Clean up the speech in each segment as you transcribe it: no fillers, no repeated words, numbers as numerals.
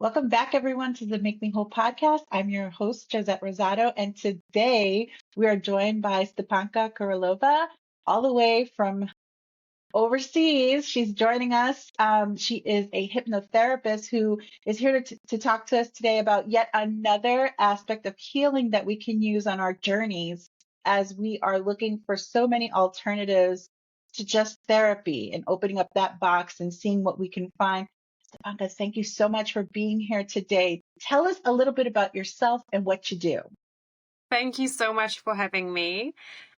Welcome back, everyone, to the Make Me Whole podcast. I'm your host, Josette Rosado, and today we are joined by Stepanka Kuralova, all the way from overseas. She's joining us. She is a hypnotherapist who is here to talk to us today about yet another aspect of healing that we can use on our journeys as we are looking for so many alternatives to just therapy and opening up that box and seeing what we can find. Stepanka, thank you so much for being here today. Tell us a little bit about yourself and what you do. Thank you so much for having me.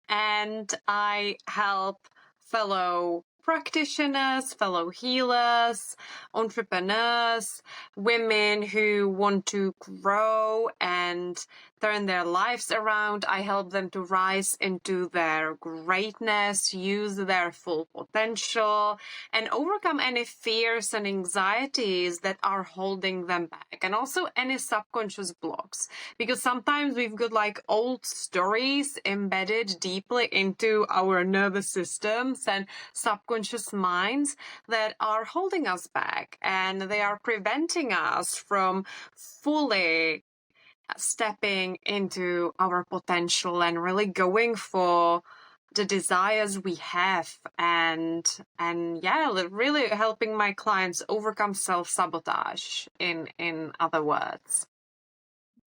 And I help fellow practitioners, fellow healers, entrepreneurs, women who want to grow and turn their lives around. I help them to rise into their greatness, use their full potential, and overcome any fears and anxieties that are holding them back, and also any subconscious blocks. Because sometimes we've got like old stories embedded deeply into our nervous systems and subconscious minds that are holding us back, and they are preventing us from fully stepping into our potential and really going for the desires we have, and really helping my clients overcome self-sabotage in other words.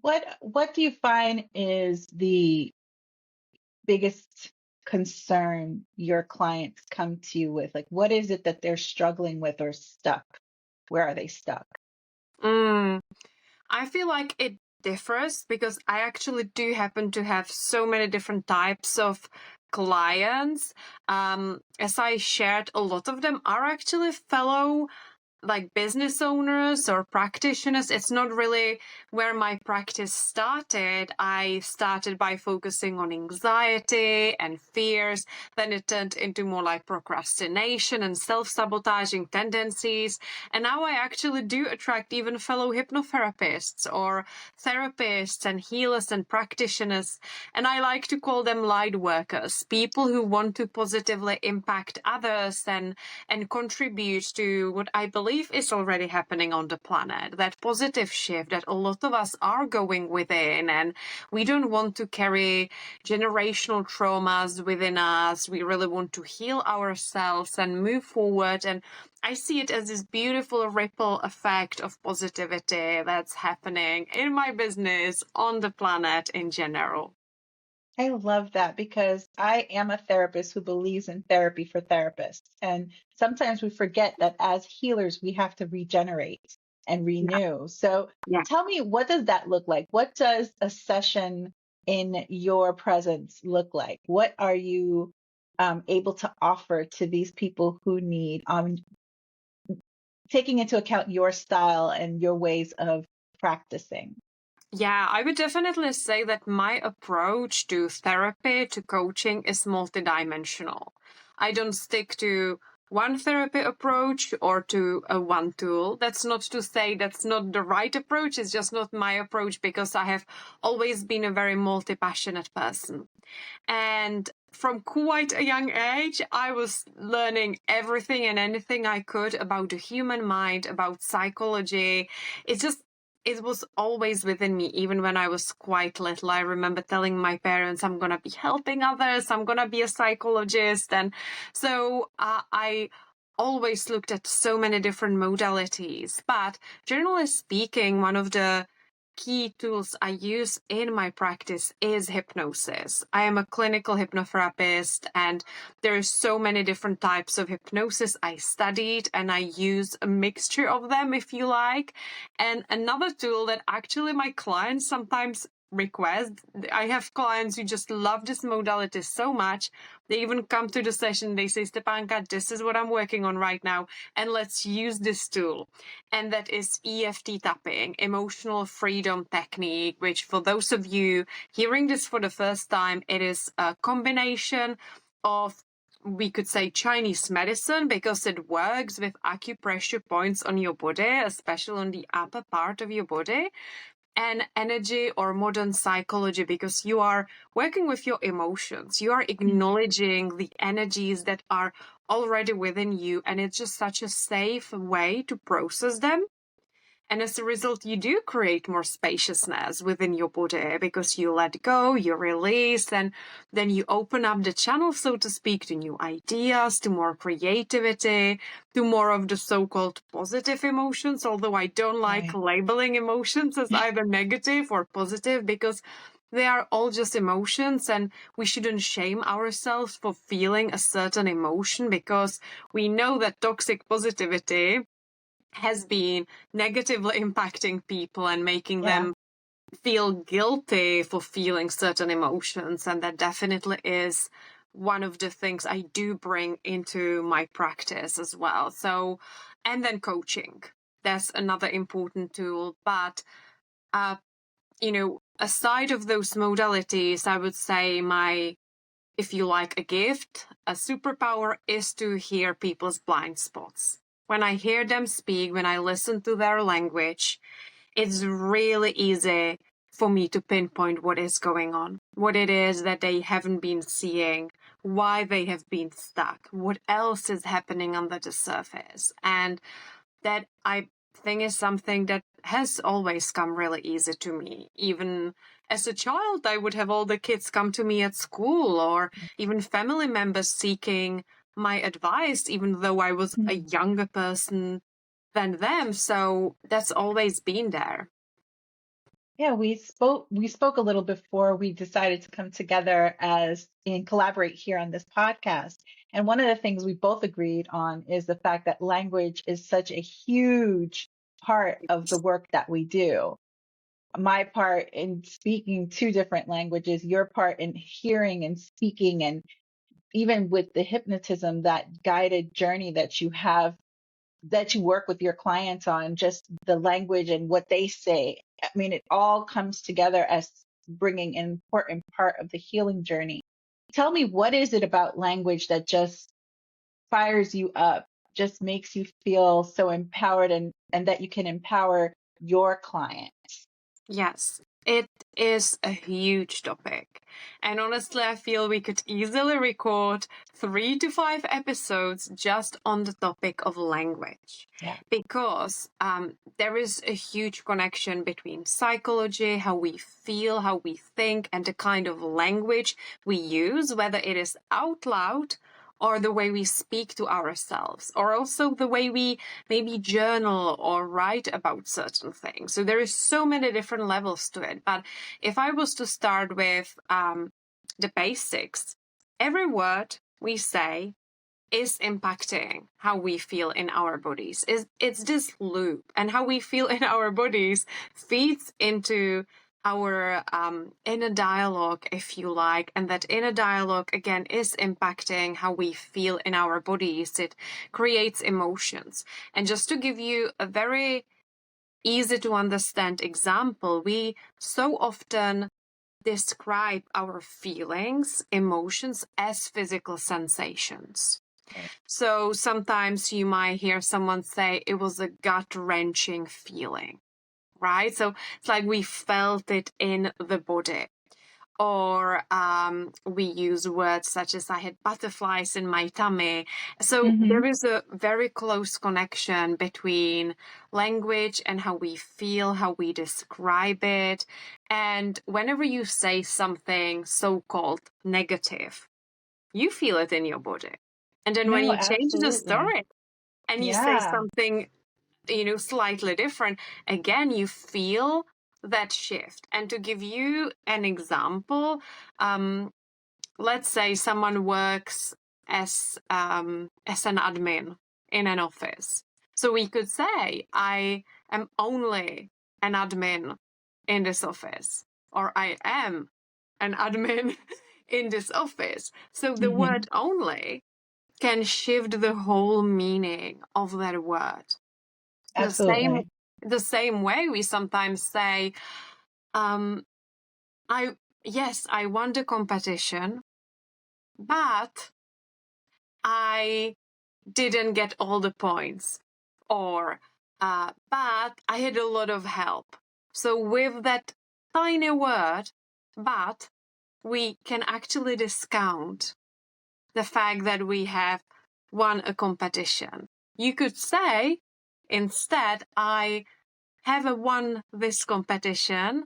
What do you find is the biggest concern your clients come to you with? Like, what is it that they're struggling with or stuck? Where are they stuck? I feel like it differs because I actually do happen to have so many different types of clients. As I shared, a lot of them are actually fellow like business owners or practitioners. It's not really where my practice started. I started by focusing on anxiety and fears. Then it turned into more like procrastination and self-sabotaging tendencies. And now I actually do attract even fellow hypnotherapists or therapists and healers and practitioners. And I like to call them light workers, people who want to positively impact others and contribute to what I believe is already happening on the planet, that positive shift that a lot of us are going within, and we don't want to carry generational traumas within us. We really want to heal ourselves and move forward, and I see it as this beautiful ripple effect of positivity that's happening in my business, on the planet in general. I love that because I am a therapist who believes in therapy for therapists. And sometimes we forget that as healers, we have to regenerate and renew. So Yeah. tell me, what does that look like? What does a session in your presence look like? What are you able to offer to these people who need, taking into account your style and your ways of practicing? Yeah, I would definitely say that my approach to therapy, to coaching, is multidimensional. I don't stick to one therapy approach or to a one tool. That's not to say that's not the right approach. It's just not my approach because I have always been a very multi-passionate person. And from quite a young age, I was learning everything and anything I could about the human mind, about psychology. It was always within me, even when I was quite little. I remember telling my parents, I'm going to be helping others, I'm going to be a psychologist. And so I always looked at so many different modalities. But generally speaking, one of the key tools I use in my practice is hypnosis. I am a clinical hypnotherapist, and there are so many different types of hypnosis I studied, and I use a mixture of them, if you like. And another tool that actually my clients sometimes request, I have clients who just love this modality so much, they even come to the session, they say, Stepanka, this is what I'm working on right now, and let's use this tool. And that is EFT tapping, emotional freedom technique, which for those of you hearing this for the first time, it is a combination of, we could say, Chinese medicine, because it works with acupressure points on your body, especially on the upper part of your body, and energy or modern psychology, because you are working with your emotions. You are acknowledging the energies that are already within you, and it's just such a safe way to process them. And as a result, you do create more spaciousness within your body because you let go, you release, and then you open up the channel, so to speak, to new ideas, to more creativity, to more of the so-called positive emotions, although I don't like Right. labeling emotions as either negative or positive because they are all just emotions, and we shouldn't shame ourselves for feeling a certain emotion because we know that toxic positivity has been negatively impacting people and making Yeah. them feel guilty for feeling certain emotions. And that definitely is one of the things I do bring into my practice as well. So, and then coaching. That's another important tool. But, aside of those modalities, I would say if you like, a gift, a superpower is to hear people's blind spots. When I hear them speak, when I listen to their language, it's really easy for me to pinpoint what is going on, what it is that they haven't been seeing, why they have been stuck, what else is happening under the surface. And that, I think, is something that has always come really easy to me. Even as a child, I would have all the kids come to me at school, or even family members seeking my advice, even though I was a Mhm. younger person than them. So that's always been there. Yeah, we spoke a little before we decided to come together as and collaborate here on this podcast. And one of the things we both agreed on is the fact that language is such a huge part of the work that we do. My part in speaking two different languages, your part in hearing and speaking, and even with the hypnotism, that guided journey that you have, that you work with your clients on, just the language and what they say. I mean, it all comes together as bringing an important part of the healing journey. Tell me, what is it about language that just fires you up, just makes you feel so empowered, and that you can empower your clients? Yes, it is a huge topic. And honestly, I feel we could easily record 3 to 5 episodes just on the topic of language. Yeah. Because there is a huge connection between psychology, how we feel, how we think, and the kind of language we use, whether it is out loud or the way we speak to ourselves, or also the way we maybe journal or write about certain things. So there is so many different levels to it. But if I was to start with the basics, every word we say is impacting how we feel in our bodies. It's this loop, and how we feel in our bodies feeds into our inner dialogue, if you like, and that inner dialogue again is impacting how we feel in our bodies. It creates emotions. And just to give you a very easy to understand example, we so often describe our feelings, emotions as physical sensations. Right. So sometimes you might hear someone say it was a gut-wrenching feeling, right? So it's like we felt it in the body. Or we use words such as I had butterflies in my tummy. So Mm-hmm. there is a very close connection between language and how we feel, how we describe it. And whenever you say something so-called negative, you feel it in your body. And then when No, you change the absolutely. story and you say Yeah. something, slightly different, again, you feel that shift. And to give you an example, let's say someone works as an admin in an office. So we could say, I am only an admin in this office, or I am an admin in this office. So the Mm-hmm. word only can shift the whole meaning of that word. The same Absolutely. the same way we sometimes say, um, I won the competition, but I didn't get all the points, or but I had a lot of help. So with that tiny word, but, we can actually discount the fact that we have won a competition. You could say instead, I have won this competition,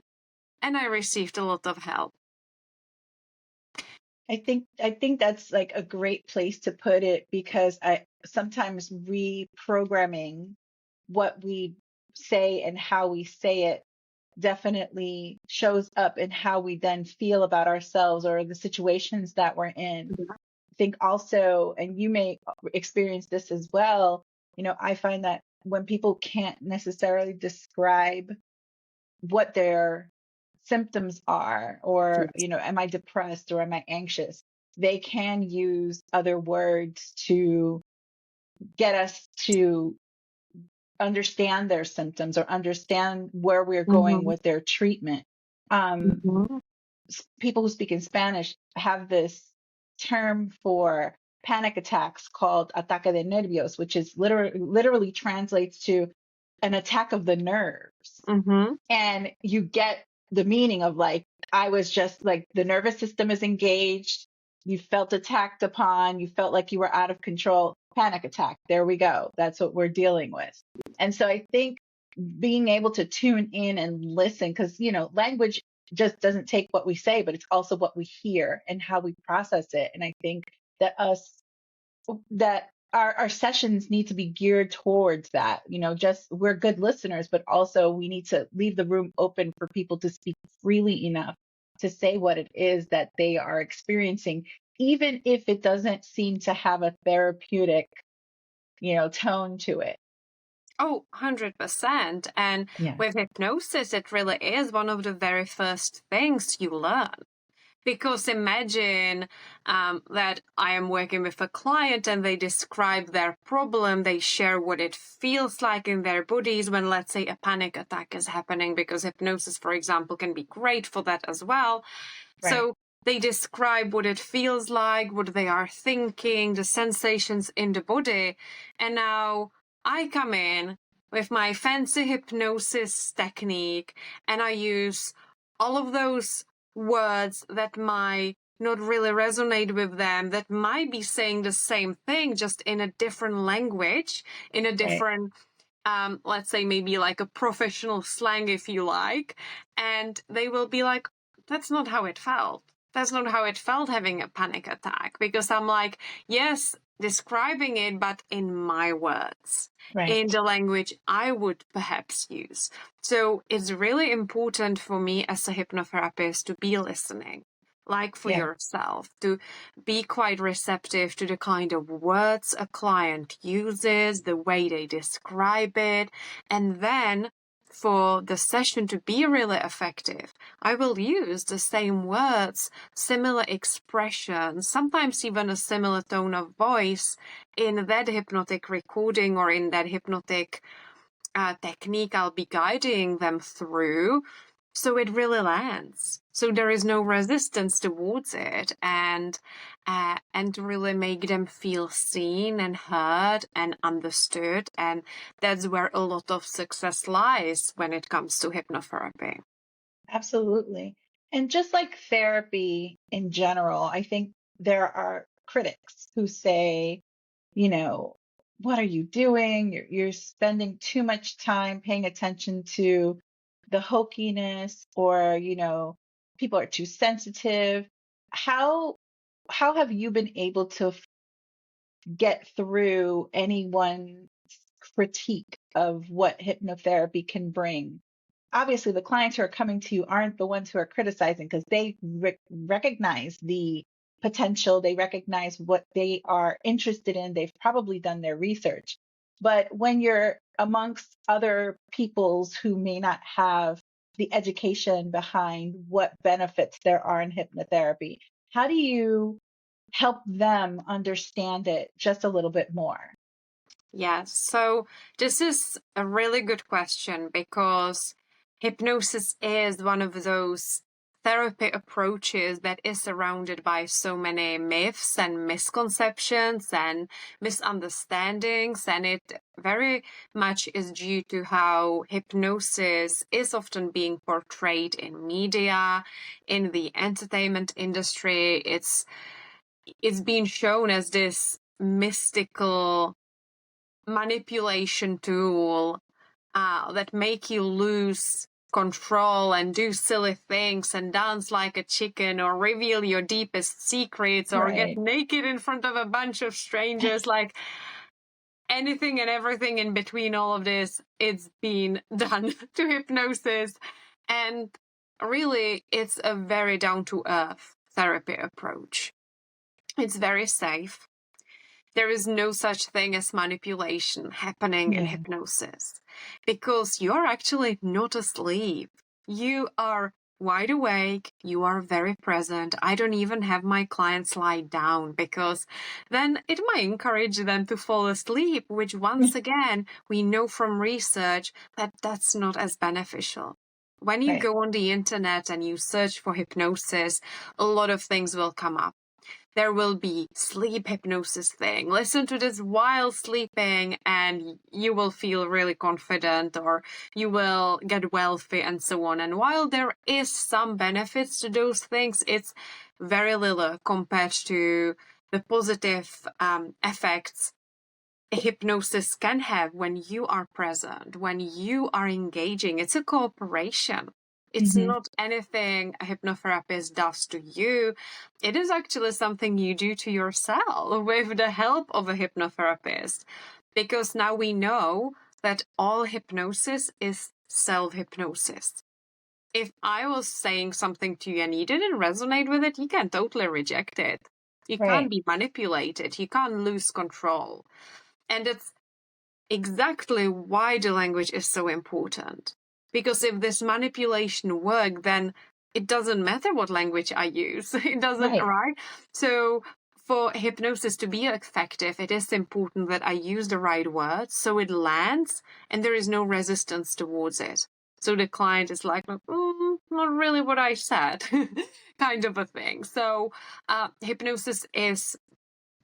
and I received a lot of help. I think that's like a great place to put it, because I sometimes reprogramming what we say and how we say it definitely shows up in how we then feel about ourselves or the situations that we're in. I think also, and you may experience this as well, I find that when people can't necessarily describe what their symptoms are, or, am I depressed or am I anxious, they can use other words to get us to understand their symptoms or understand where we're going Mm-hmm. with their treatment. Mm-hmm. People who speak in Spanish have this term for panic attacks called ataque de nervios, which is literally translates to an attack of the nerves. Mm-hmm. And you get the meaning of, like, I was just like, the nervous system is engaged. You felt attacked upon. You felt like you were out of control. Panic attack. There we go. That's what we're dealing with. And so I think being able to tune in and listen, because, language just doesn't take what we say, but it's also what we hear and how we process it. And I think that our sessions need to be geared towards that. Just, we're good listeners, but also we need to leave the room open for people to speak freely enough to say what it is that they are experiencing, even if it doesn't seem to have a therapeutic, tone to it. Oh, 100%. And Yeah. with hypnosis, it really is one of the very first things you learn. Because imagine that I am working with a client and they describe their problem, they share what it feels like in their bodies when, let's say, a panic attack is happening, because hypnosis, for example, can be great for that as well. Right. So they describe what it feels like, what they are thinking, the sensations in the body. And now I come in with my fancy hypnosis technique and I use all of those words that might not really resonate with them, that might be saying the same thing, just in a different language, in a Right. different, let's say maybe like a professional slang, if you like. And they will be like, that's not how it felt. That's not how it felt having a panic attack. Because I'm like, yes, describing it, but in my words, in Right. the language I would perhaps use. So it's really important for me as a hypnotherapist to be listening, like for Yeah. yourself, to be quite receptive to the kind of words a client uses, the way they describe it, and then for the session to be really effective, I will use the same words, similar expressions, sometimes even a similar tone of voice in that hypnotic recording or in that hypnotic technique I'll be guiding them through. So it really lands. So there is no resistance towards it, and to really make them feel seen and heard and understood. And that's where a lot of success lies when it comes to hypnotherapy. Absolutely. And just like therapy in general, I think there are critics who say, you know, what are you doing? You're spending too much time paying attention to the hokiness, or, people are too sensitive. How how have you been able to get through anyone's critique of what hypnotherapy can bring? Obviously, the clients who are coming to you aren't the ones who are criticizing, because they recognize the potential, they recognize what they are interested in, they've probably done their research. But when you're amongst other peoples who may not have the education behind what benefits there are in hypnotherapy, how do you help them understand it just a little bit more? Yes, so this is a really good question, because hypnosis is one of those therapy approaches that is surrounded by so many myths and misconceptions and misunderstandings, and it very much is due to how hypnosis is often being portrayed in media, in the entertainment industry. It's being shown as this mystical manipulation tool that make you lose control and do silly things and dance like a chicken or reveal your deepest secrets or get Right. naked in front of a bunch of strangers, like anything and everything in between all of this, it's been done to hypnosis. And really, it's a very down-to-earth therapy approach. It's very safe. There is no such thing as manipulation happening in Yeah. hypnosis because you're actually not asleep. You are wide awake. You are very present. I don't even have my clients lie down because then it might encourage them to fall asleep, which once again, we know from research that that's not as beneficial. When you Right. go on the internet and you search for hypnosis, a lot of things will come up. There will be sleep hypnosis thing. Listen to this while sleeping and you will feel really confident, or you will get wealthy and so on. And while there is some benefits to those things, it's very little compared to the positive effects hypnosis can have when you are present, when you are engaging. It's a cooperation. It's Mm-hmm. not anything a hypnotherapist does to you. It is actually something you do to yourself with the help of a hypnotherapist. Because now we know that all hypnosis is self-hypnosis. If I was saying something to you and you didn't resonate with it, you can totally reject it. You Right. can't be manipulated. You can't lose control. And it's exactly why the language is so important. Because if this manipulation works, then it doesn't matter what language I use. It doesn't, Right. right? So for hypnosis to be effective, it is important that I use the right words so it lands and there is no resistance towards it. So the client is like, not really what I said, kind of a thing. So hypnosis is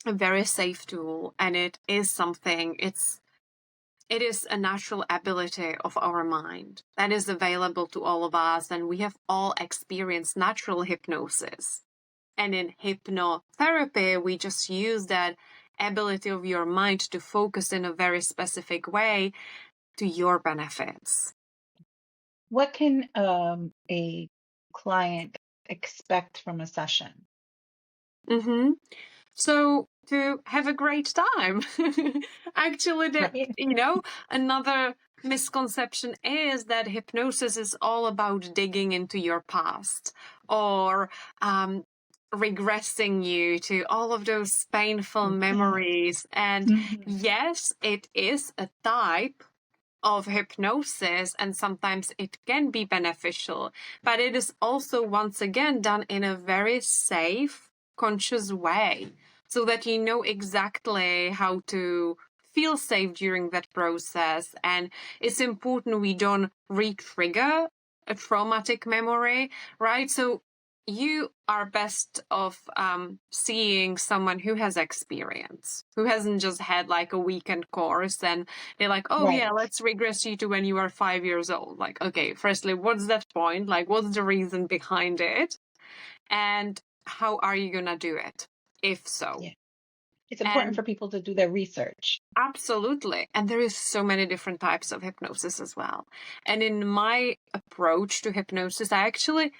a very safe tool, and it is something, it is a natural ability of our mind that is available to all of us, and we have all experienced natural hypnosis. And in hypnotherapy, we just use that ability of your mind to focus in a very specific way to your benefits. What can a client expect from a session? Mm-hmm. So to have a great time. Actually, Right. another misconception is that hypnosis is all about digging into your past or regressing you to all of those painful Yes. memories. And Mm-hmm. yes, it is a type of hypnosis, and sometimes it can be beneficial, but it is also, once again, done in a very safe, conscious way so that you know exactly how to feel safe during that process. And it's important we don't re-trigger a traumatic memory, right? So you are best off seeing someone who has experience, who hasn't just had like a weekend course and they're like, oh yeah, Right. let's regress you to when you are 5 years old. Like, okay, firstly, what's that point? Like, what's the reason behind it? And how are you gonna do it, if so? Yeah. It's important And for people to do their research. absolutely. And there is so many different types of hypnosis as well. And in my approach to hypnosis, I actually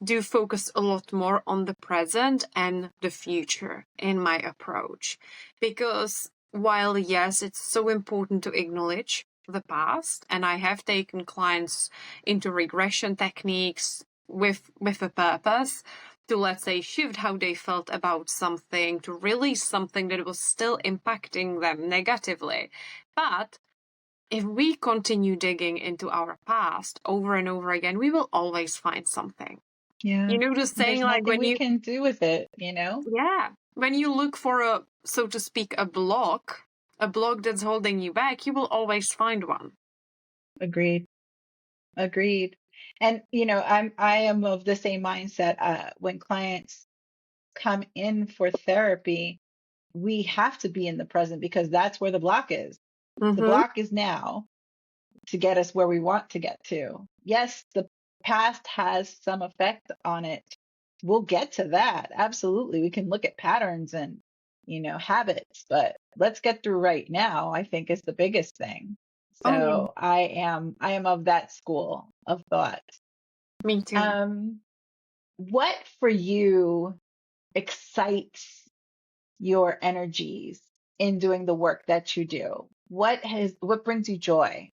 do focus a lot more on the present and the future in my approach. Because while, yes, it's so important to acknowledge the past, and I have taken clients into regression techniques with a purpose to, let's say, shift how they felt about something, to release something that was still impacting them negatively. But if we continue digging into our past over and over again, we will always find something. Yeah. Just saying, There's like, nothing we can do with it. yeah, when you look for a, so to speak, a block that's holding you back, you will always find one. Agreed. Agreed. And I am of the same mindset. When clients come in for therapy, we have to be in the present because that's where the block is. The Mm-hmm. block is now to get us where we want to get to. Yes, the past has some effect on it. We'll get to that. Absolutely. We can look at patterns and habits, but let's get through right now, I think is the biggest thing. Oh yeah, So I am of that school of thought. me too. Um, what for you excites your energies in doing the work that you do? What brings you joy?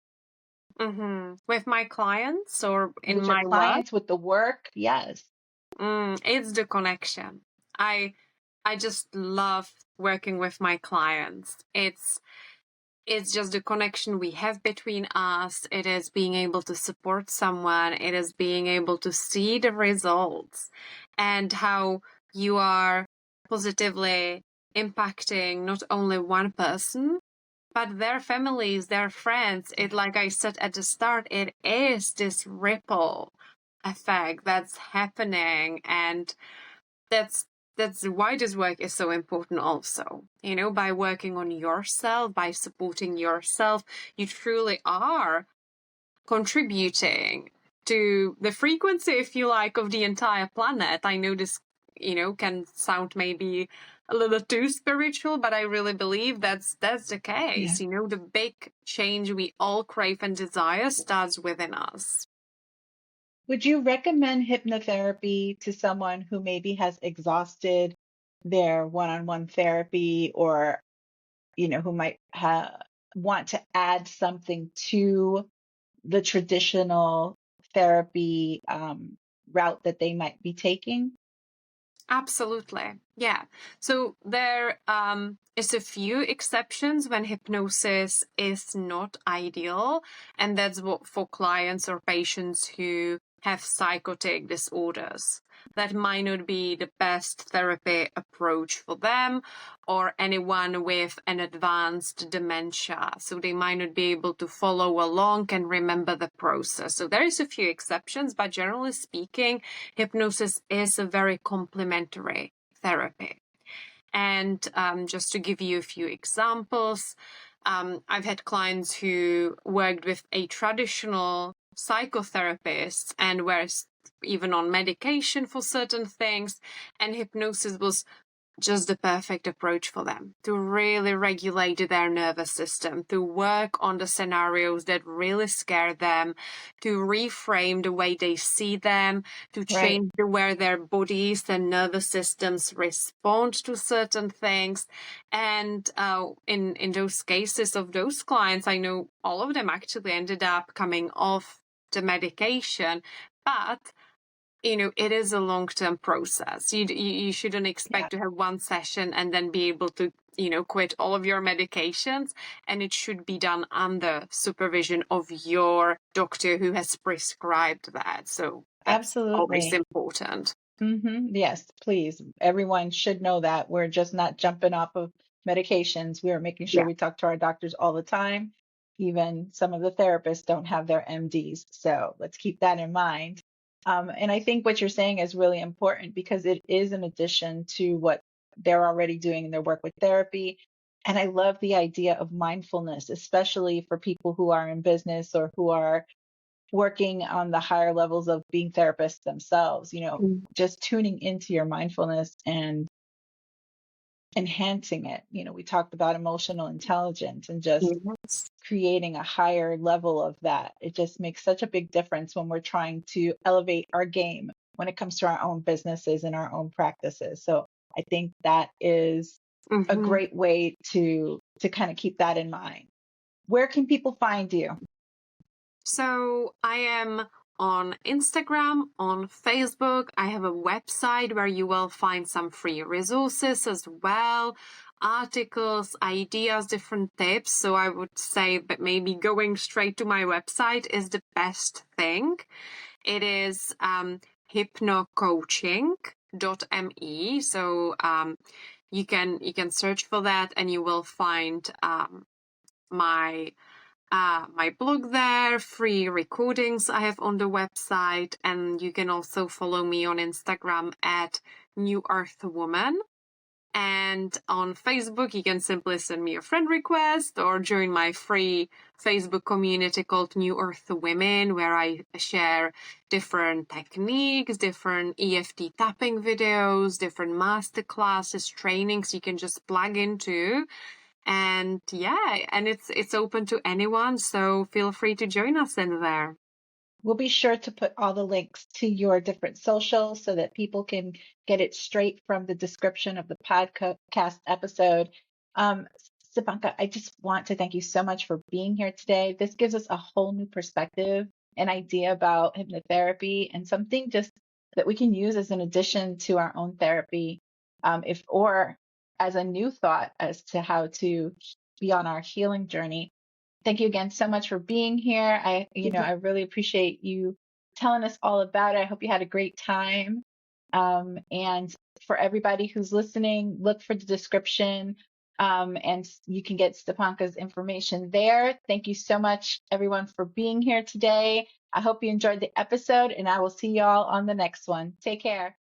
With my clients or in With your my work, clients, with the work? Yes. it's the connection. I I just love working with my clients. It's just the connection we have between us. It is being able to support someone. It is being able to see the results and how you are positively impacting not only one person, but their families, their friends. It, like I said at the start, it is this ripple effect that's happening. And that's that's why this work is so important also. By working on yourself, by supporting yourself, you truly are contributing to the frequency, if you like, of the entire planet. I know this, can sound maybe a little too spiritual, but I really believe that's the Yeah. case. The big change we all crave and desire starts within us. Would you recommend hypnotherapy to someone who maybe has exhausted their one-on-one therapy, or who might want to add something to the traditional therapy route that they might be taking? Absolutely. Yeah. So there is a few exceptions when hypnosis is not ideal, and that's what for clients or patients who have psychotic disorders. That might not be the best therapy approach for them, or anyone with an advanced dementia. So they might not be able to follow along and remember the process. So there is a few exceptions, but generally speaking, hypnosis is a very complementary therapy. And just to give you a few examples, I've had clients who worked with a traditional psychotherapist and were even on medication for certain things, and hypnosis was just the perfect approach for them to really regulate their nervous system, to work on the scenarios that really scare them, to reframe the way they see them, to Right. change the way their bodies and nervous systems respond to certain things. And in those cases of those clients, I know all of them actually ended up coming off the medication, but it is a long-term process. You shouldn't Yeah. expect to have one session and then be able to, quit all of your medications. And it should be done under supervision of your doctor who has prescribed that. So that's always Absolutely. important. Yes, please. Everyone should know that we're just not jumping off of medications. We are making sure Yeah. we talk to our doctors all the time. Even some of the therapists don't have their MDs. So let's keep that in mind. And I think what you're saying is really important because it is an addition to what they're already doing in their work with therapy. And I love the idea of mindfulness, especially for people who are in business or who are working on the higher levels of being therapists themselves, Mm. just tuning into your mindfulness and enhancing it. We talked about emotional intelligence and just Yes. creating a higher level of that. It just makes such a big difference when we're trying to elevate our game when it comes to our own businesses and our own practices. So I think that is a hmm great way to kind of keep that in mind. Where can people find you? So I am on Instagram, on Facebook. I have a website where you will find some free resources as well, articles, ideas, different tips. So I would say that maybe going straight to my website is the best thing. It is hypnocoaching.me. So you can search for that and you will find my my blog there, free recordings I have on the website, and you can also follow me on Instagram at New Earth Woman. And on Facebook, you can simply send me a friend request or join my free Facebook community called New Earth Women, where I share different techniques, different EFT tapping videos, different master classes, trainings you can just plug into And yeah, and it's open to anyone, so feel free to join us in there. We'll be sure to put all the links to your different socials so that people can get it straight from the description of the podcast episode. Um, Stepanka, I just want to thank you so much for being here today. This gives us a whole new perspective and idea about hypnotherapy, and something just that we can use as an addition to our own therapy, if or as a new thought as to how to be on our healing journey. Thank you again so much for being here. I really appreciate you telling us all about it. I hope you had a great time. And for everybody who's listening, look for the description, and you can get Stepanka's information there. Thank you so much, everyone, for being here today. I hope you enjoyed the episode, and I will see y'all on the next one. Take care.